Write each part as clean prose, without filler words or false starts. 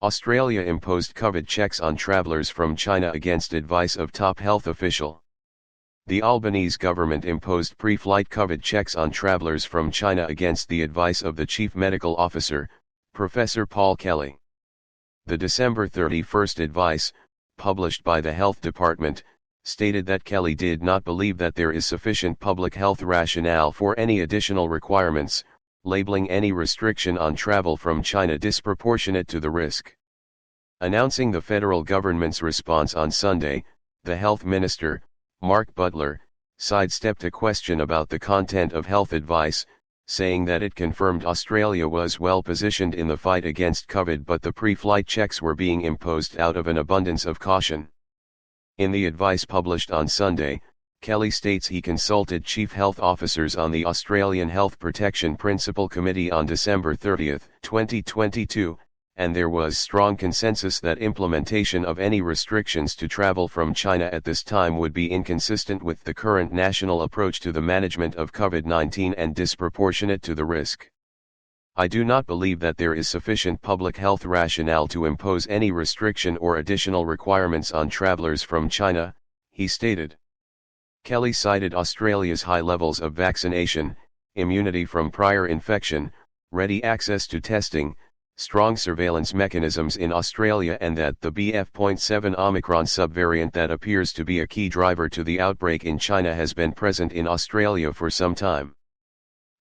Australia imposed COVID checks on travellers from China against advice of top health official. The Albanese government imposed pre-flight COVID checks on travellers from China against the advice of the Chief Medical Officer, Professor Paul Kelly. The December 31 advice, published by the Health Department, stated that Kelly did not believe that there is sufficient public health rationale for any additional requirements, labeling any restriction on travel from China disproportionate to the risk. Announcing the federal government's response on Sunday, the health minister, Mark Butler, sidestepped a question about the content of health advice, saying that it confirmed Australia was well positioned in the fight against COVID, but the pre-flight checks were being imposed out of an abundance of caution. In the advice published on Sunday, Kelly states he consulted chief health officers on the Australian Health Protection Principal Committee on December 30, 2022, and there was strong consensus that implementation of any restrictions to travel from China at this time would be inconsistent with the current national approach to the management of COVID-19 and disproportionate to the risk. I do not believe that there is sufficient public health rationale to impose any restriction or additional requirements on travellers from China, he stated. Kelly cited Australia's high levels of vaccination, immunity from prior infection, ready access to testing, strong surveillance mechanisms in Australia, and that the BF.7 Omicron subvariant that appears to be a key driver to the outbreak in China has been present in Australia for some time.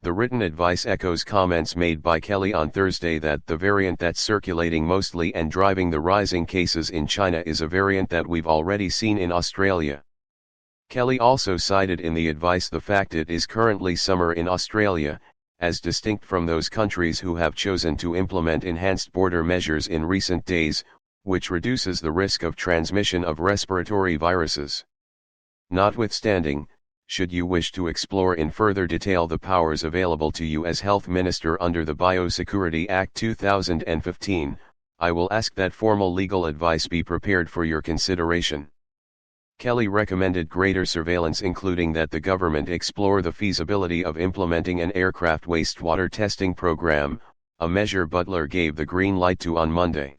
The written advice echoes comments made by Kelly on Thursday that the variant that's circulating mostly and driving the rising cases in China is a variant that we've already seen in Australia. Kelly also cited in the advice the fact it is currently summer in Australia, as distinct from those countries who have chosen to implement enhanced border measures in recent days, which reduces the risk of transmission of respiratory viruses. Notwithstanding, should you wish to explore in further detail the powers available to you as Health Minister under the Biosecurity Act 2015, I will ask that formal legal advice be prepared for your consideration. Kelly recommended greater surveillance, including that the government explore the feasibility of implementing an aircraft wastewater testing program, a measure Butler gave the green light to on Monday.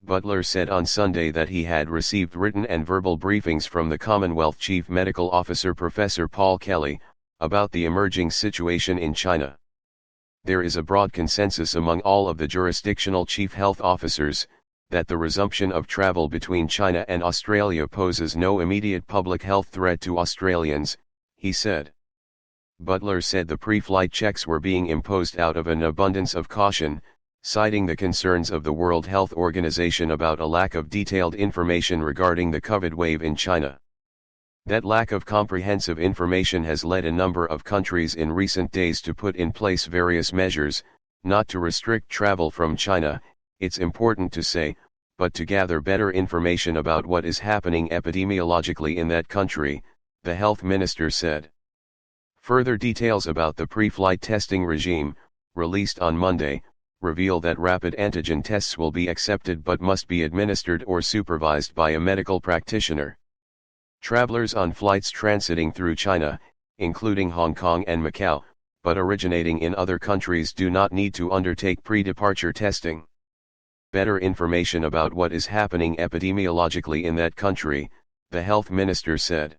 Butler said on Sunday that he had received written and verbal briefings from the Commonwealth Chief Medical Officer Professor Paul Kelly, about the emerging situation in China. There is a broad consensus among all of the jurisdictional chief health officers, that the resumption of travel between China and Australia poses no immediate public health threat to Australians, he said. Butler said the pre-flight checks were being imposed out of an abundance of caution, citing the concerns of the World Health Organization about a lack of detailed information regarding the COVID wave in China. That lack of comprehensive information has led a number of countries in recent days to put in place various measures, not to restrict travel from China, it's important to say, but to gather better information about what is happening epidemiologically in that country, the health minister said. Further details about the pre-flight testing regime, released on Monday, reveal that rapid antigen tests will be accepted but must be administered or supervised by a medical practitioner. Travelers on flights transiting through China, including Hong Kong and Macau, but originating in other countries, do not need to undertake pre-departure testing. Better information about what is happening epidemiologically in that country, the health minister said.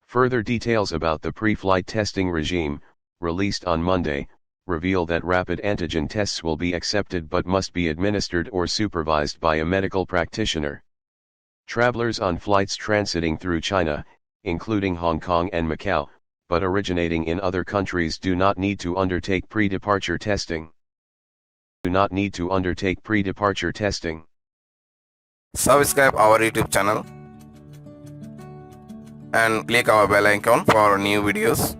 Further details about the pre-flight testing regime, released on Monday, reveal that rapid antigen tests will be accepted but must be administered or supervised by a medical practitioner. Travelers on flights transiting through China, including Hong Kong and Macau, but originating in other countries, do not need to undertake pre-departure testing. Subscribe our YouTube channel and click our bell icon for new videos.